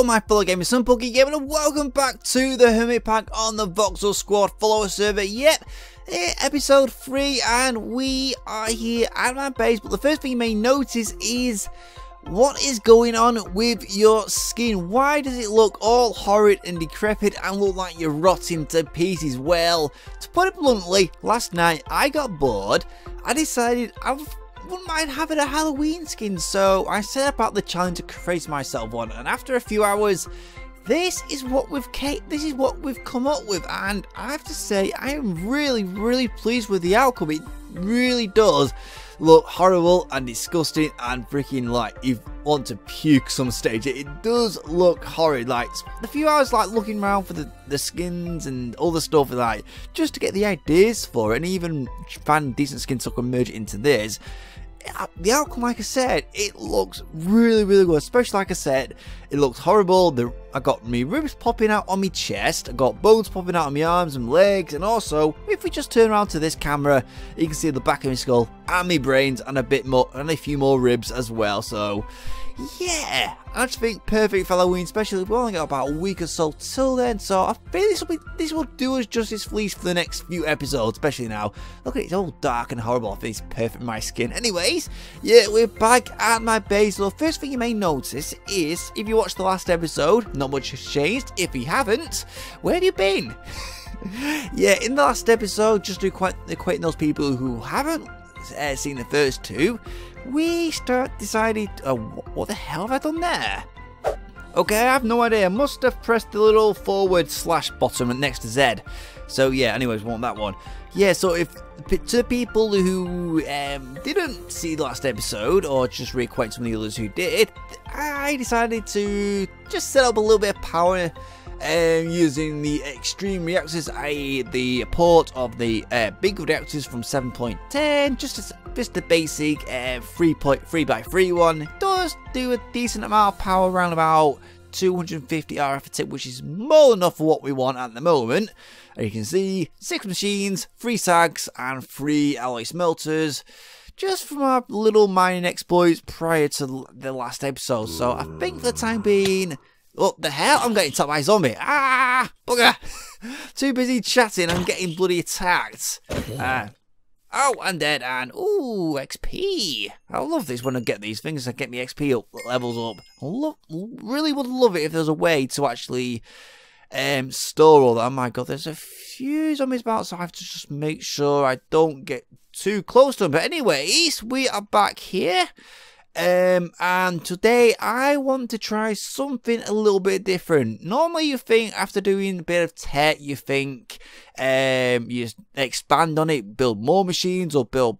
Hello my fellow gamers, some Geek Gamer, and welcome back to the Hermitpack on the Voxel Squad follower server. Yep, episode 3, and we are here at my base. But the first thing you may notice is what is going on with your skin. Why does it look all horrid and decrepit and look like you're rotting to pieces? Well, to put it bluntly, last night I got bored. I decided I wouldn't mind having a Halloween skin, so I set about the challenge to create myself one, and after a few hours, this is what we've come up with, and I have to say I am really pleased with the outcome. It really does look horrible and disgusting and freaking like you want to puke some stage. It does look horrid. Like a few hours like looking around for the skins and all the stuff, like just to get the ideas for it, and even find decent skins so I can merge it into this. The outcome, like I said, it looks really good. Especially, like I said, it looks horrible. I got me ribs popping out on my chest, I got bones popping out on my arms and legs, and also if we just turn around to this camera, you can see the back of my skull and my brains and a bit more and a few more ribs as well. So yeah, I just think perfect for Halloween, especially we've only got about a week or so till then, so I feel this will do us justice for the next few episodes, especially now. Look at it, it's all dark and horrible. I think it's perfect for my skin. Anyways, yeah, we're back at my base. So the first thing you may notice is, if you watched the last episode, not much has changed. If you haven't, where have you been? Yeah, in the last episode, just to equate those people who haven't seen the first two, we decided, what the hell have I done there? Okay, I have no idea. I must have pressed the little / bottom next to Z. So yeah, anyways, we want that one. Yeah, so if to people who didn't see the last episode, or just reacquaint some of the others who did, I decided to just set up a little bit of power using the extreme reactors, i.e. the port of the big reactors from 7.10, just the basic 3x3 one. It does do a decent amount of power, around about 250 RF a tip, which is more than enough for what we want at the moment. And you can see 6 machines, 3 sags and 3 alloy smelters, just from our little mining exploits prior to the last episode. So I think for the time being, what the hell? I'm getting attacked by a zombie. Ah, bugger. Too busy chatting, I'm getting bloody attacked. Oh, I'm dead, and ooh, XP. I love this when I get these things that get me XP levels up. Really would love it if there was a way to actually store all that. Oh my god, there's a few zombies about, so I have to just make sure I don't get too close to them. But anyways, we are back here. And today I want to try something a little bit different. Normally you think after doing a bit of tech, you think you expand on it, build more machines or build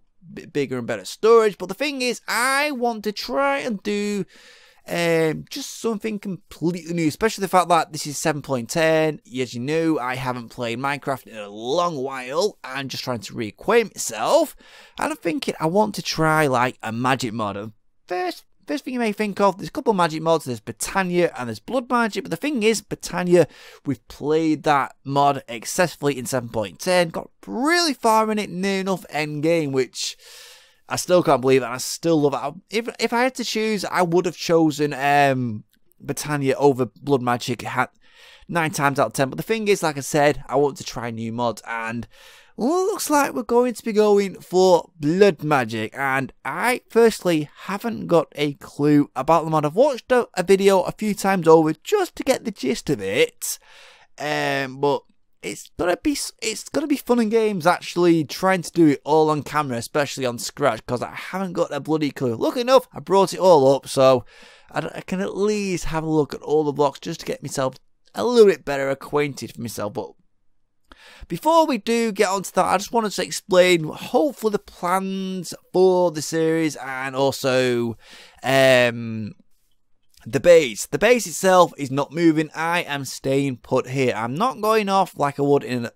bigger and better storage. But the thing is, I want to try and do just something completely new, especially the fact that this is 7.10. As you know, I haven't played Minecraft in a long while. I'm just trying to reacquaint myself, and I'm thinking I want to try like a magic mod. First thing you may think of, there's a couple of magic mods. There's Britannia and there's Blood Magic, but the thing is, Britannia, we've played that mod excessively in 7.10, got really far in it, near enough end game, which I still can't believe, and I still love it. If I had to choose, I would have chosen Britannia over Blood Magic 9 times out of 10. But the thing is, like I said, I want to try new mods, and looks like we're going to be going for Blood Magic, and I personally haven't got a clue about the mod. I've watched a video a few times over just to get the gist of it, but it's gonna be fun and games actually trying to do it all on camera, especially on scratch, because I haven't got a bloody clue. Lucky enough, I brought it all up, so I can at least have a look at all the blocks just to get myself a little bit better acquainted for myself. But before we do get onto that, I just wanted to explain hopefully the plans for the series, and also the base. The base itself is not moving. I am staying put here. I'm not going off like I would in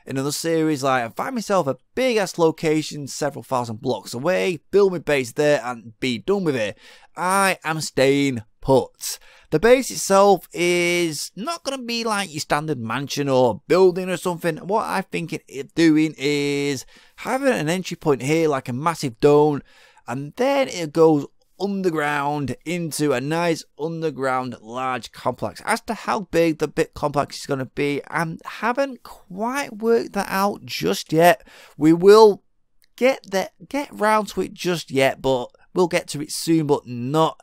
another series. Like I find myself a big ass location several thousand blocks away, build my base there and be done with it. I am staying put. The base itself is not going to be like your standard mansion or building or something. What I'm thinking of doing is having an entry point here, like a massive dome, and then it goes underground into a nice underground large complex. As to how big the bit complex is going to be, I haven't quite worked that out just yet. We will get round to it just yet, but we'll get to it soon, but not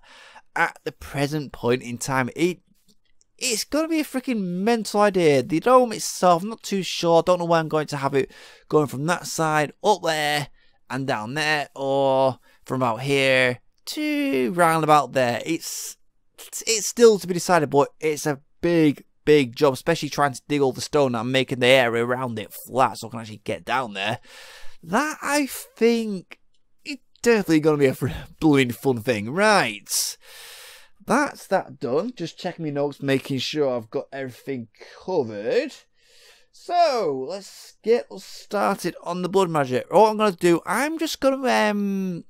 at the present point in time. It's going to be a freaking mental idea. The dome itself, I'm not too sure. Don't know where I'm going to have it going from that side up there and down there, or from out here to round about there. It's still to be decided, but it's a big job, especially trying to dig all the stone and making the area around it flat so I can actually get down there. That, I think, is definitely going to be a blooming fun thing. Right. That's that done. Just checking my notes, making sure I've got everything covered. So, let's get us started on the blood magic. All I'm going to do, I'm just going to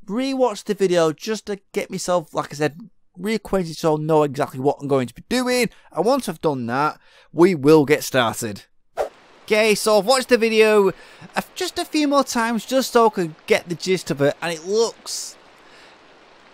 re-watch the video just to get myself, like I said, reacquainted so I'll know exactly what I'm going to be doing. And once I've done that, we will get started. Okay, so I've watched the video just a few more times just so I could get the gist of it, and it looks,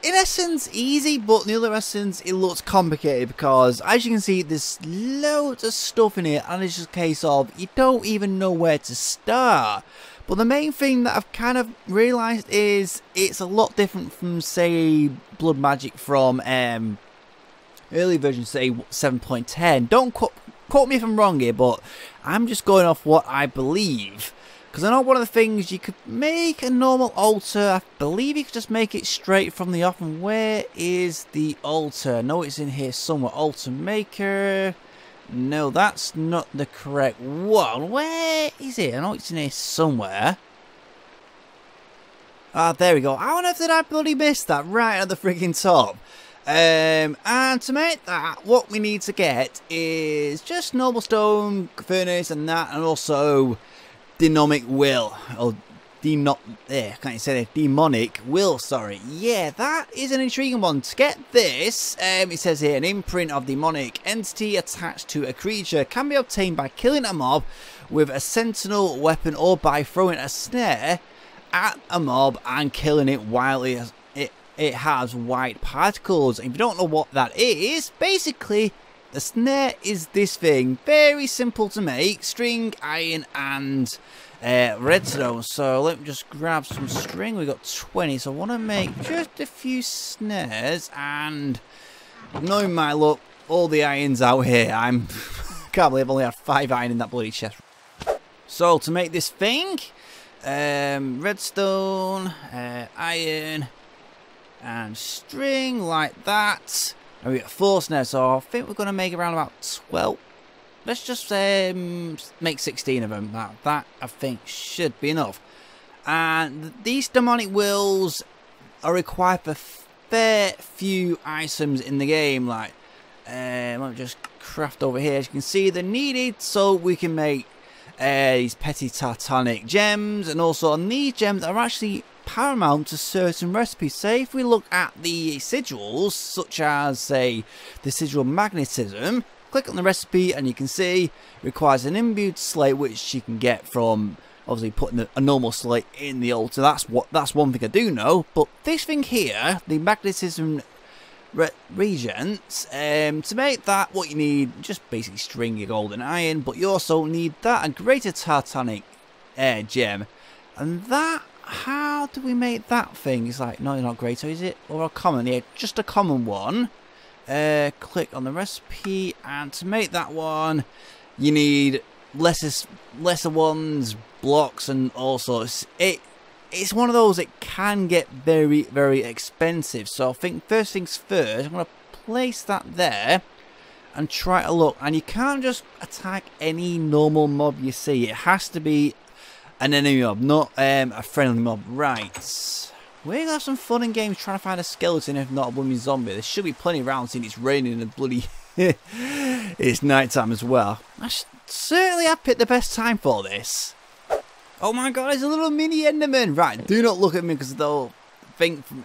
in essence, easy, but in the other essence, it looks complicated because, as you can see, there's loads of stuff in it, and it's just a case of you don't even know where to start. But the main thing that I've kind of realised is it's a lot different from, say, Blood Magic from early version, say 7.10. Don't quote me if I'm wrong here, but I'm just going off what I believe. Because I know one of the things, you could make a normal altar. I believe you could just make it straight from the off. And where is the altar? I know it's in here somewhere. Altar maker. No, that's not the correct one. Where is it? I know it's in here somewhere. Ah, there we go. I wonder if did I bloody miss that right at the freaking top. And to make that, what we need to get is just normal stone furnace and that, and also demonic will, or can't you say that? Demonic will, sorry. Yeah, that is an intriguing one. To get this, it says here, an imprint of demonic entity attached to a creature can be obtained by killing a mob with a sentinel weapon or by throwing a snare at a mob and killing it while it has white particles. And if you don't know what that is, basically the snare is this thing. Very simple to make. String, iron and redstone. So let me just grab some string. We got 20, so I want to make just a few snares. And knowing my luck, all the iron's out here. I can't believe I've only had 5 iron in that bloody chest. So to make this thing, redstone, iron and string like that. And we got 4 snares, so I think we're going to make around about 12. Let's just make 16 of them. That I think should be enough. And these demonic wills are required for fair few items in the game. Like, let me just craft over here. As you can see, they're needed so we can make these petty tartanic gems. And also on these gems are actually paramount to certain recipes. Say if we look at the sigils, such as say the sigil magnetism, click on the recipe and you can see it requires an imbued slate, which you can get from obviously putting a normal slate in the altar. That's one thing I do know. But this thing here, the magnetism regents, to make that, what you need, just basically string, your gold and iron, but you also need that and greater tartanic gem. And that, how do we make that thing? It's like, no, not greater, is it? Or a common? Yeah, just a common one. Click on the recipe, and to make that one, you need lesser ones, blocks, and all sorts. It's one of those, it can get very, very expensive. So I think first things first, I'm going to place that there and try to look. And you can't just attack any normal mob you see. It has to be an enemy mob, not a friendly mob. Right. We're going to have some fun in games trying to find a skeleton, if not a bloody zombie. There should be plenty around since it's raining and bloody it's night time as well. I certainly have picked the best time for this. Oh my god, it's a little mini Enderman. Right, do not look at me because they'll think from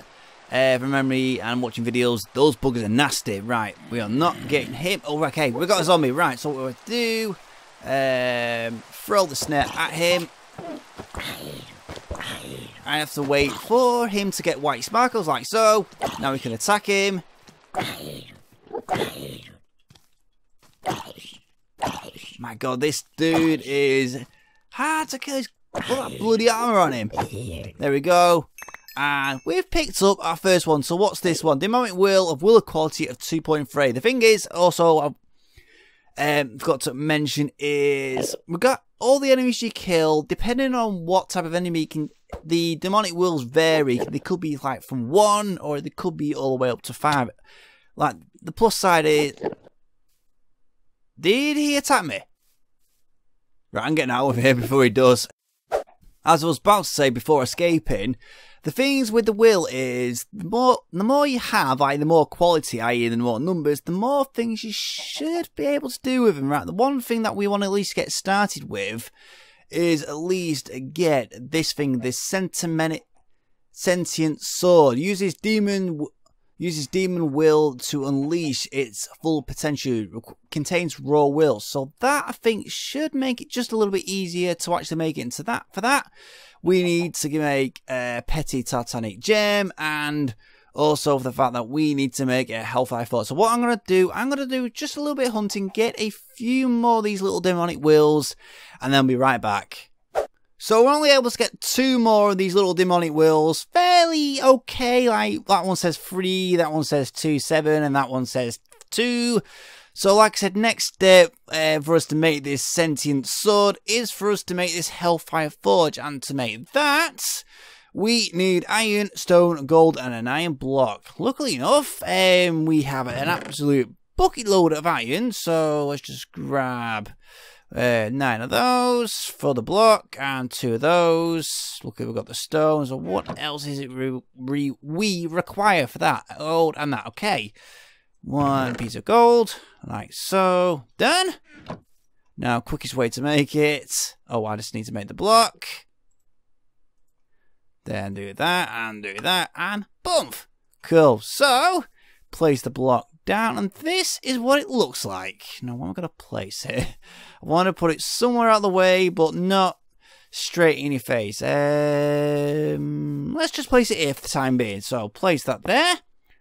memory and watching videos, those buggers are nasty. Right, we are not getting him. Oh, okay, we've got a zombie. Right, so what we're going to do, throw the snare at him. I have to wait for him to get white sparkles like so. Now we can attack him. My god, this dude is hard to kill. He's got that bloody armor on him. There we go. And we've picked up our first one. So what's this one? Demonic Will of Will quality of 2.3. The thing is, also, I've got to mention is we've got all the enemies you kill. Depending on what type of enemy the demonic wills vary. They could be like from 1 or they could be all the way up to 5. Like the plus side is, did he attack me? Right, I'm getting out of here before he does. As I was about to say before escaping, the things with the will is the more you have, like the more quality, i.e. the more numbers, the more things you should be able to do with them, right? The one thing that we want to at least get started with is at least get this thing, this sentient sword. Uses demon will to unleash its full potential. Contains raw will, so that I think should make it just a little bit easier to actually make it into that. For that, we need to make a petty Titanic gem, and also for the fact that we need to make a Hellfire Forge. So what I'm gonna do just a little bit of hunting, get a few more of these little demonic wills, and then be right back. So we're only able to get 2 more of these little demonic wills. Fairly okay, like that one says 3, that one says 2, 7, and that one says 2. So like I said, next step for us to make this sentient sword is for us to make this Hellfire Forge. And to make that, we need iron, stone, gold, and an iron block. Luckily enough, we have an absolute bucket load of iron. So let's just grab 9 of those for the block and 2 of those. Look, we've got the stones. So what else is it we require for that? Gold and that. Okay, 1 piece of gold, like so. Done. Now, quickest way to make it. Oh, I just need to make the block. Then do that and boom. Cool. So place the block down, and this is what it looks like. Now, what am I going to place it? I want to put it somewhere out of the way, but not straight in your face. Let's just place it here for the time being. So, place that there,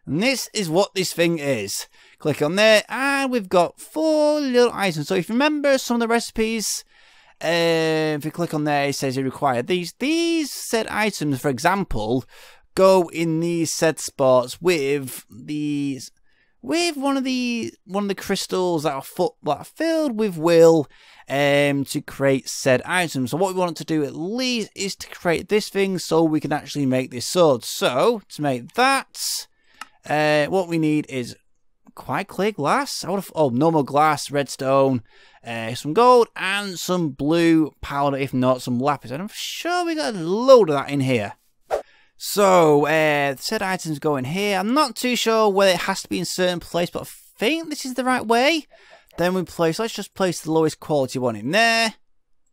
and this is what this thing is. Click on there, and we've got 4 little items. So, if you remember some of the recipes, if you click on there, it says you require these said items, for example, go in these said spots with these. With one of the crystals that are filled with will to create said items. So what we want to do at least is to create this thing so we can actually make this sword. So to make that, what we need is quite clear glass. Normal glass, redstone, some gold, and some blue powder, if not some lapis. And I'm sure we got a load of that in here. So, said items go in here. I'm not too sure whether it has to be in a certain place, but I think this is the right way. Then let's just place the lowest quality one in there.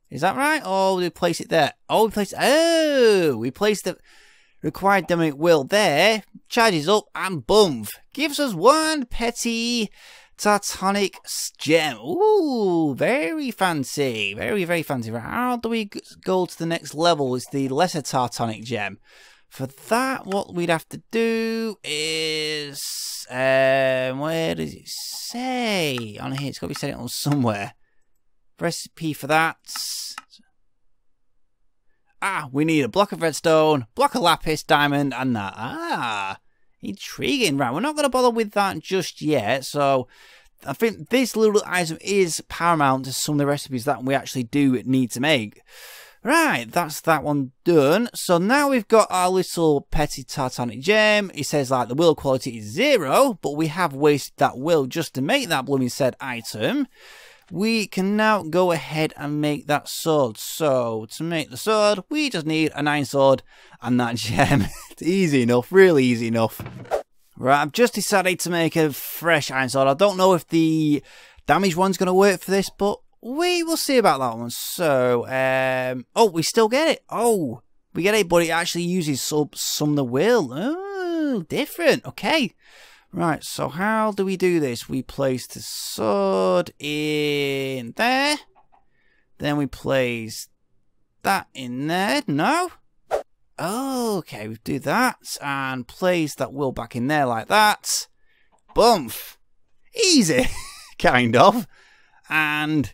Is that right? Or do we place it there? We place the required demonic will there. Charges up and boom. Gives us 1 petty Titanic gem. Ooh, very fancy. Very, very fancy. How do we go to the next level? It's the lesser Titanic gem. For that, what we'd have to do is, where does it say? On here, it's got to be set on somewhere. Recipe for that. We need a block of redstone, block of lapis, diamond, and that. Intriguing. Right, we're not going to bother with that just yet. So, I think this little item is paramount to some of the recipes that we actually do need to make. Right, that's that one done. So now we've got our little petty Titanic gem. It says like the will quality is 0, but we have wasted that will just to make that blooming said item. We can now go ahead and make that sword. So to make the sword, we just need an iron sword and that gem. It's easy enough, really easy enough. Right, I've just decided to make a fresh iron sword. I don't know if the damage one's going to work for this, but we will see about that one. So, we still get it. We get it, but it actually uses some of the will. Oh, different. Okay. Right, so how do we do this? We place the sword in there. Then we place that in there. No? Okay, we do that and place that will back in there like that. Bump. Easy, kind of. And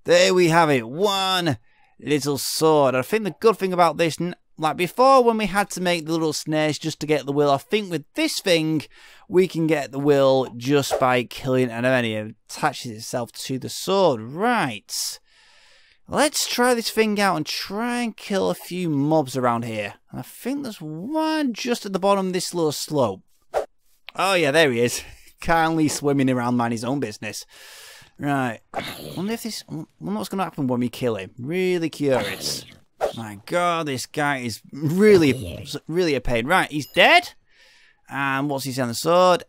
there we have it. One little sword. I think the good thing about this, like before when we had to make the little snares just to get the will, I think with this thing we can get the will just by killing an enemy. It attaches itself to the sword. Right. Let's try this thing out and try and kill a few mobs around here. I think there's one just at the bottom of this little slope. Oh yeah, there he is. Kindly swimming around minding his own business. Right. Wonder what's going to happen when we kill him. Really curious. My god, this guy is really a pain. Right, he's dead. And what's he say on the sword?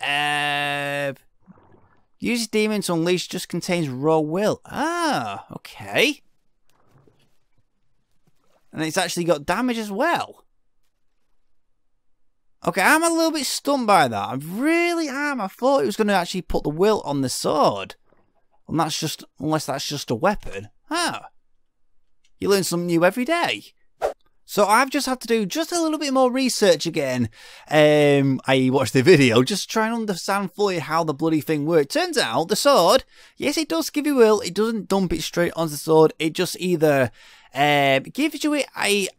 Use demon to unleash, just contains raw will. Ah, okay. And it's actually got damage as well. Okay, I'm a little bit stunned by that. I really am. I thought it was going to actually put the will on the sword. And that's just, unless that's just a weapon. Ah. You learn something new every day. So I've just had to do just a little bit more research again. I watched the video, just trying to understand fully how the bloody thing works. Turns out, the sword, yes, it does give you will. It doesn't dump it straight onto the sword. It just either gives you it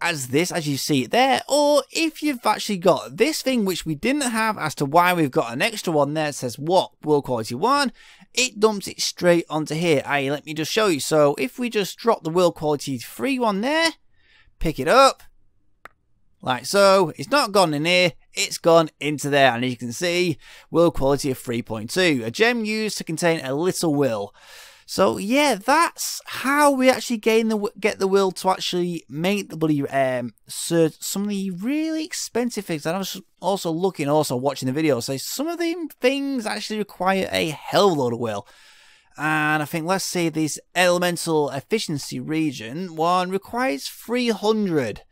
as this, as you see it there, or if you've actually got this thing, which we didn't have, as to why we've got an extra one there that says what, will quality 1, it dumps it straight onto here. Let me just show you. So if we just drop the will quality 3 one there, pick it up, like so, it's not gone in here, it's gone into there, and as you can see, will quality of 3.2, a gem used to contain a little will. So yeah, that's how we actually get the will to actually make the bloody some of the really expensive things. And I was also watching the video, so some of the things actually require a hell of a lot of will. And I think, let's say this elemental efficiency region one requires 300,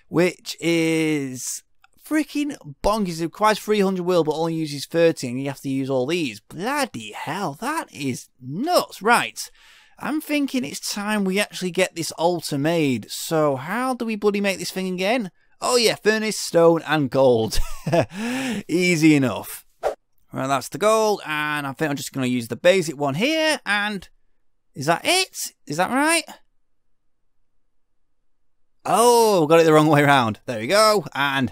which is freaking bonkers. It requires 300 will, but only uses 30, and you have to use all these. Bloody hell, that is nuts. Right, I'm thinking it's time we actually get this altar made. So how do we bloody make this thing again? Oh yeah, furnace, stone, and gold. Easy enough. Right, that's the gold, and I think I'm just going to use the basic one here, and is that it? Is that right? Oh, got it the wrong way around. There we go, and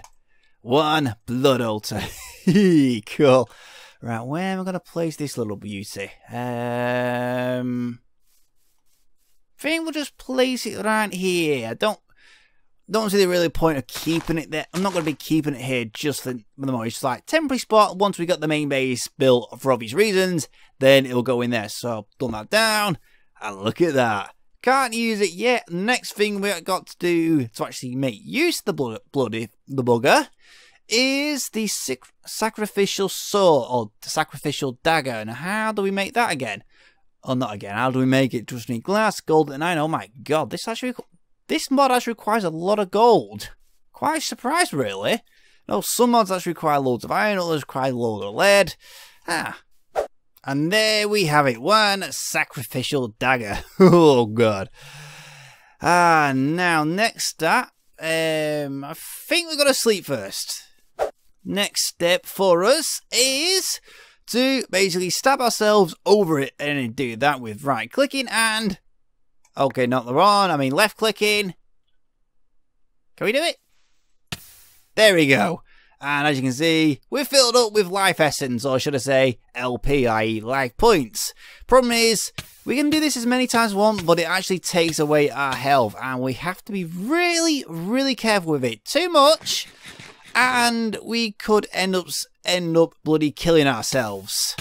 one blood altar. Cool. Right, where am I going to place this little beauty? I think we'll just place it right here. I don't see the really point of keeping it there. I'm not going to be keeping it here just for the moment. It's just like temporary spot. Once we got the main base built for obvious reasons, then it'll go in there. So dump that down, and look at that. Can't use it yet. Next thing we got to do to actually make use of the bugger is the sacrificial sword, or the sacrificial dagger. Now, how do we make that again? Oh, not again. How do we make it? Just need glass, gold, and iron. Oh my god, this mod actually requires a lot of gold. Quite surprised, really. No, some mods actually require loads of iron, others require loads of lead. And there we have it, one sacrificial dagger. Oh god. Now next up, I think we've got to sleep first. Next step for us is to basically stab ourselves over it, and do that with right clicking and, okay, not the one, I mean left clicking. Can we do it? There we go. And as you can see, we're filled up with life essence, or should I say LP, i.e. life points. Problem is, we can do this as many times as we want, but it actually takes away our health, and we have to be really, really careful with it. Too much, and we could end up bloody killing ourselves.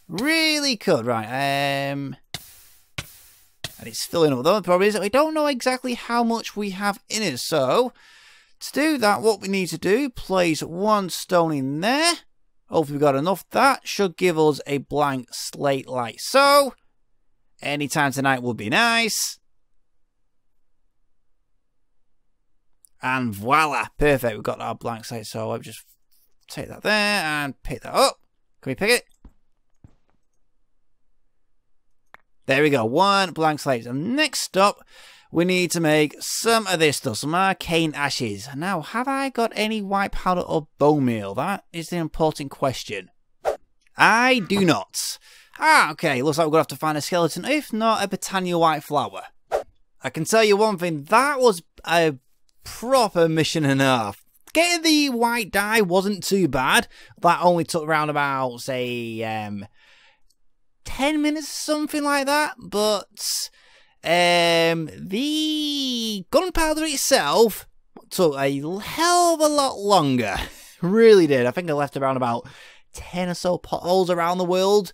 Really could, right? And it's filling up. The only problem is that we don't know exactly how much we have in it, so to do that, what we need to do, place one stone in there. Hopefully we've got enough. That should give us a blank slate like so. Anytime tonight would be nice. And voila, perfect. We've got our blank slate, so I'll just take that there and pick that up. Can we pick it? There we go, one blank slate. And next up, we need to make some of this stuff, some arcane ashes. Now, have I got any white powder or bone meal? That is the important question. I do not. Ah, okay, looks like we're going to have to find a skeleton, if not a Britannia white flower. I can tell you one thing, that was a proper mission and a half. Getting the white dye wasn't too bad. That only took around about, say, 10 minutes, something like that. But the gunpowder itself took a hell of a lot longer. Really did. I think I left around about 10 or so potholes around the world.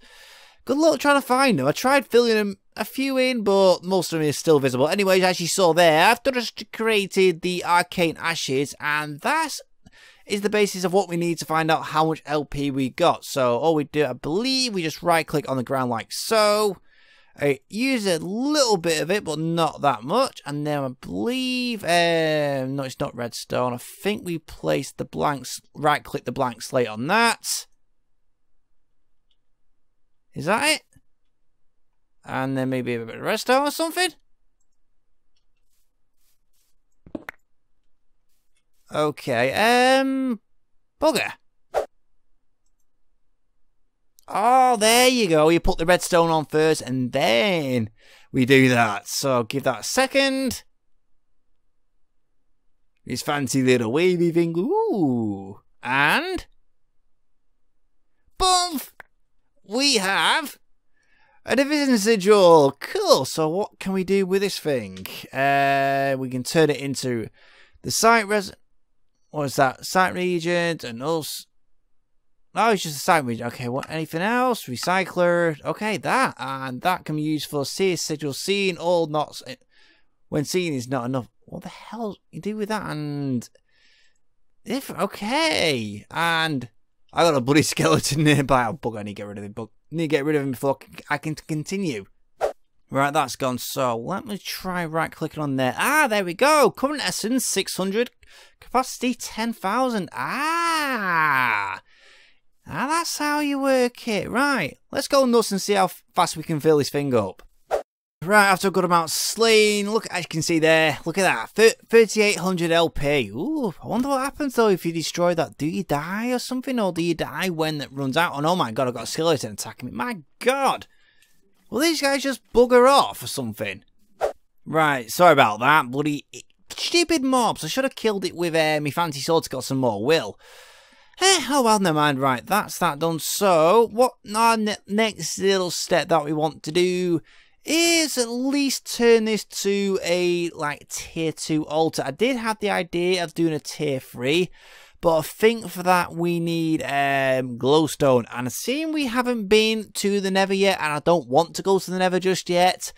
Good luck trying to find them. I tried filling them a few in, but most of them is still visible. Anyways, as you saw there, I've just created the arcane ashes, and that is the basis of what we need to find out how much LP we got. So all we do, I believe, we just right click on the ground like so. I use a little bit of it, but not that much. And then I believe, no, it's not redstone. I think we place the blanks, right click the blank slate on that. Is that it? And then maybe a bit of redstone or something? Okay, bugger. Oh, there you go. You put the redstone on first and then we do that. So give that a second. This fancy little wavy thing. Ooh. And boom! We have a division sigil. Cool. So what can we do with this thing? We can turn it into the site what is that? Site region and also. Oh, it's just a site region. Okay, what? Anything else? Recycler. Okay, that. And that can be used for sigil seen or not. When seen is not enough. What the hell you do with that? And if okay. And I got a bloody skeleton nearby. Oh, bug, I need to get rid of him. Need to get rid of him before I can continue. Right, that's gone. So let me try right clicking on there. Ah, there we go. Current essence 600. Capacity 10,000. Ah, that's how you work it. Right, let's go nuts and see how fast we can fill this thing up. Right, after a good amount slain, look, as you can see there, look at that, 3,800 LP. Ooh, I wonder what happens though if you destroy that. Do you die or something, or do you die when that runs out? And oh my god, I've got a skeleton attacking me. My god, will these guys just bugger off or something? Right, sorry about that, bloody stupid mobs. I should have killed it with my fancy sword to get some more will. Oh well, never mind. Right, that's that done. So, what our next little step that we want to do is at least turn this to a like tier 2 altar. I did have the idea of doing a tier 3, but I think for that we need glowstone. And seeing we haven't been to the Nether yet, and I don't want to go to the Nether just yet,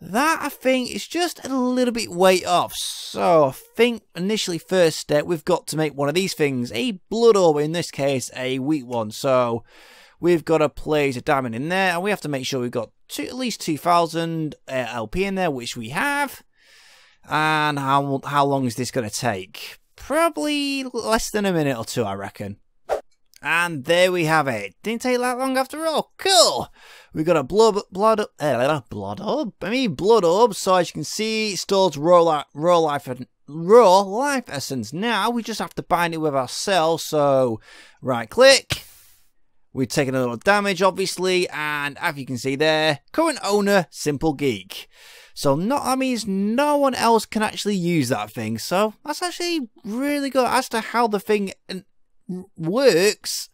that I think is just a little bit way off. So I think initially first step we've got to make one of these things, a blood orb, in this case a wheat one. So we've got to place a diamond in there, and we have to make sure we've got at least 2,000 LP in there, which we have. And how long is this going to take? Probably less than a minute or two, I reckon. And there we have it. Didn't take that long after all. Cool. We got a blood orb. I mean blood orb. So as you can see, it stores raw life essence. Now we just have to bind it with ourselves. So right click. We've taken a little damage, obviously, and as you can see there, current owner, Simple Geek. So that means no one else can actually use that thing. So that's actually really good as to how the thing works.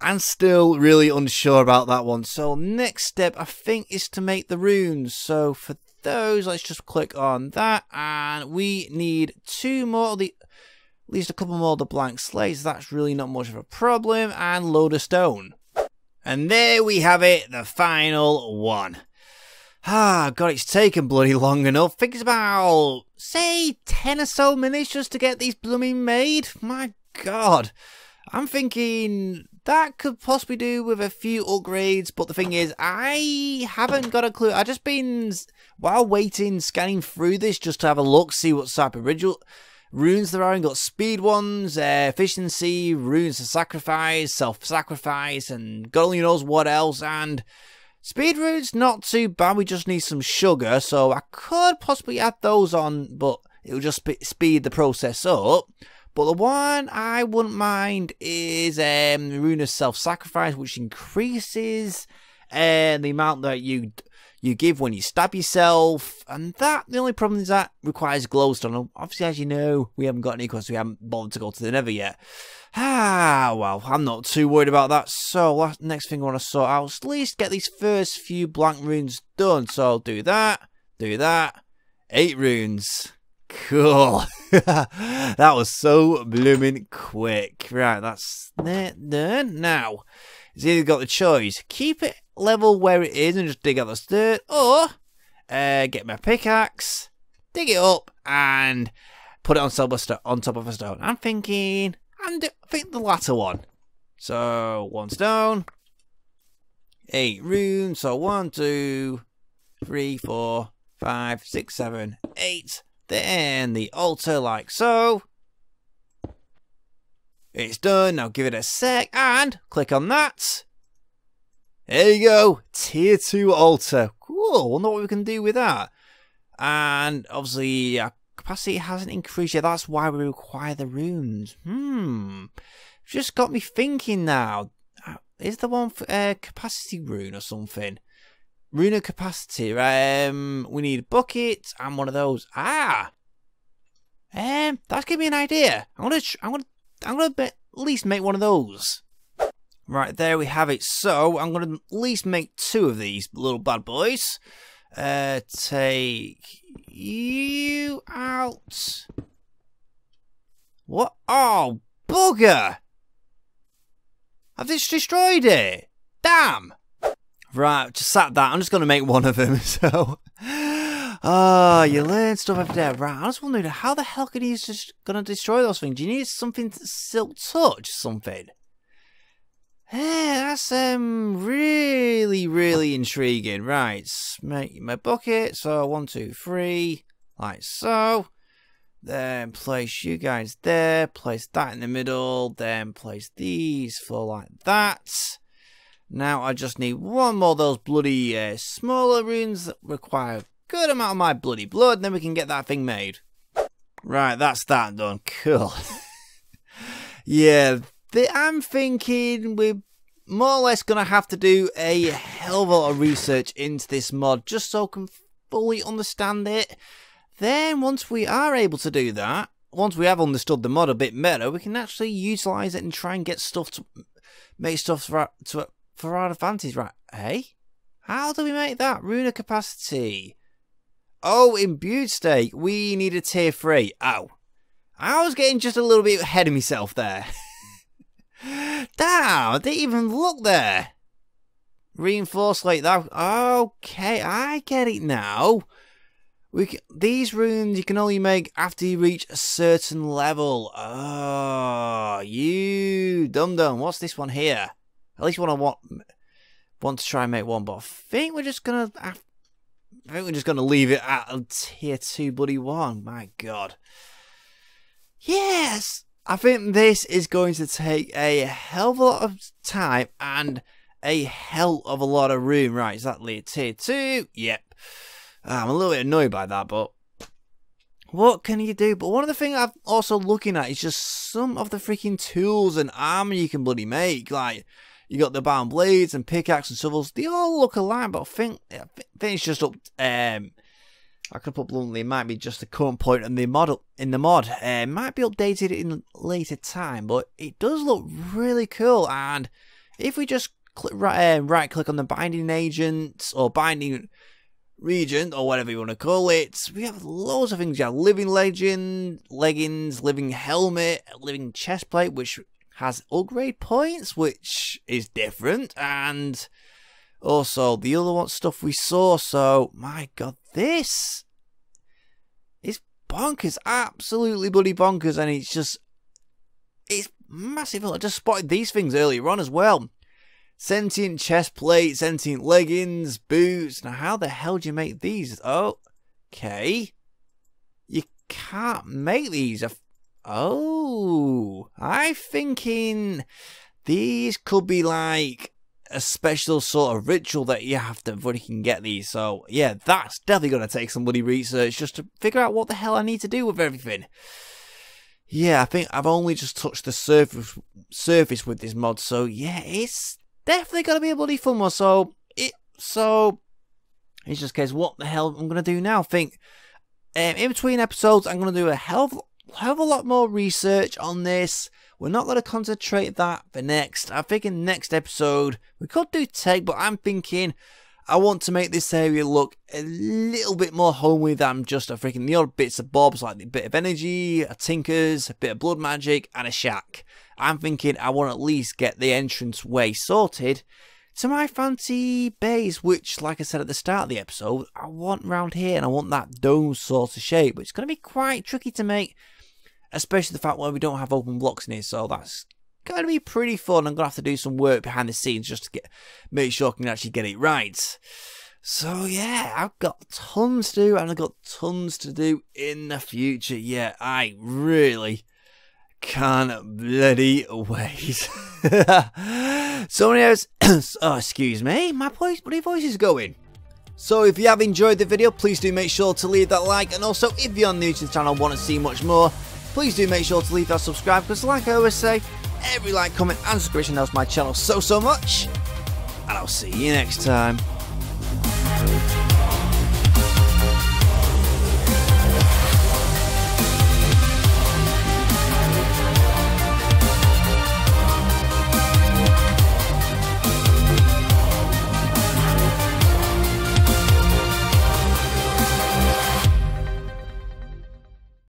I'm still really unsure about that one. So next step, I think, is to make the runes. So for those, let's just click on that, and we need 2 more of the. At least a couple more of the blank slates. That's really not much of a problem. And load of stone. And there we have it. The final one. Ah, God, it's taken bloody long enough. I think it's about, say, 10 or so minutes just to get these blooming made. My God. I'm thinking that could possibly do with a few upgrades. But the thing is, I haven't got a clue. I've just been, while waiting, scanning through this just to have a look, see what type of runes there are. And got speed ones, efficiency, runes to sacrifice, self-sacrifice, and God only knows what else. And Speed runes, not too bad. We just need some sugar, so I could possibly add those on, but it'll just speed the process up. But the one I wouldn't mind is Rune of Self-Sacrifice, which increases the amount that you give when you stab yourself. And that, the only problem is that requires glowstone. Obviously, as you know, we haven't got any because we haven't bothered to go to the Nether yet. Well, I'm not too worried about that. So, next thing I want to sort out is at least get these first few blank runes done. So, I'll do that. 8 runes. Cool. That was so blooming quick. Right, that's done. Now, it's either got the choice. Keep it level where it is and just dig out the dirt. Or, get my pickaxe, dig it up, and put it on top of a stone. I think the latter one. So, 1 stone. 8 runes. So, 1, 2, 3, 4, 5, 6, 7, 8. Then the altar like so. It's done. Now give it a sec and click on that. There you go. Tier 2 altar. Cool. Wonder what we can do with that. And obviously our capacity hasn't increased yet. That's why we require the runes. Just got me thinking now. Is the one for capacity rune or something? Rune of capacity. We need a bucket and one of those. That's giving me an idea. I'm gonna at least make one of those. Right, there we have it. So I'm gonna at least make 2 of these little bad boys. Take you out. What? Oh, bugger! I've just destroyed it. Damn. Right, just sat that. I'm just going to make one of them. So, you learn stuff every day. Right, I was wondering how the hell can you just going to destroy those things? Do you need something to silk touch something? That's really, really intriguing. Right, make my bucket. So 1, 2, 3, like so. Then place you guys there. Place that in the middle. Then place these for like that. Now I just need 1 more of those bloody smaller runes that require a good amount of my bloody blood, and then we can get that thing made. Right, that's that done. Cool. Yeah, I'm thinking we're more or less going to have to do a hell of a lot of research into this mod just so I can fully understand it. Then once we are able to do that, once we have understood the mod a bit better, we can actually utilise it and try and get stuff to make stuff for our advantage, right? Hey? How do we make that? Rune of capacity. Oh, imbued state. We need a tier 3. Oh. I was getting just a little bit ahead of myself there. Damn, I didn't even look there. Reinforced like that. Okay, I get it now. These runes you can only make after you reach a certain level. Oh, you dum-dum. What's this one here? At least want to try and make one, but I think we're just gonna leave it at a tier 2 bloody 1. My God. Yes, I think this is going to take a hell of a lot of time and a hell of a lot of room. Right, is that tier 2? Yep. I'm a little bit annoyed by that, but what can you do? But one of the things I'm also looking at is just some of the freaking tools and armor you can bloody make. Like, you got the bound blades and pickaxe and shovels. They all look alike, but I think it's just up. I could put bluntly, it might be just the current point in the mod. It might be updated in a later time, but it does look really cool. And if we just right click on the binding agent or binding region or whatever you want to call it, we have loads of things. You have living legend, leggings, living helmet, living chest plate, which has upgrade points, which is different, and also the other one stuff we saw. So my God, this is bonkers, absolutely bloody bonkers, and it's massive. I just spotted these things earlier on as well. Sentient chest plate, sentient leggings, boots. Now how the hell do you make these? Okay, you can't make these. I'm thinking these could be like a special sort of ritual that you have to freaking get these. So yeah, that's definitely going to take some bloody research just to figure out what the hell I need to do with everything. Yeah, I think I've only just touched the surface with this mod, so yeah, it's definitely going to be a bloody fun one. So it's just a case, what the hell I'm going to do now? I think in between episodes, I'm going to do a hell of a lot more research on this. We're not going to concentrate that for next. I think in the next episode, we could do tech, but I'm thinking I want to make this area look a little bit more homely than just a freaking the odd bits of bobs, like a bit of energy, a tinkers, a bit of blood magic, and a shack. I'm thinking I want to at least get the entrance way sorted to my fancy base, which, like I said at the start of the episode, I want around here, and I want that dome sort of shape, but it's going to be quite tricky to make, especially the fact where we don't have open blocks in here, so that's going to be pretty fun. I'm going to have to do some work behind the scenes just to make sure I can actually get it right. So yeah, I've got tons to do, and I've got tons to do in the future. Yeah, I really can't bloody wait. So anyways, oh, excuse me, my bloody voice is going. So if you have enjoyed the video, please do make sure to leave that like, and also if you're new to the channel and want to see much more, please do make sure to leave that subscribe, because like I always say, every like, comment and subscription helps my channel so much, and I'll see you next time.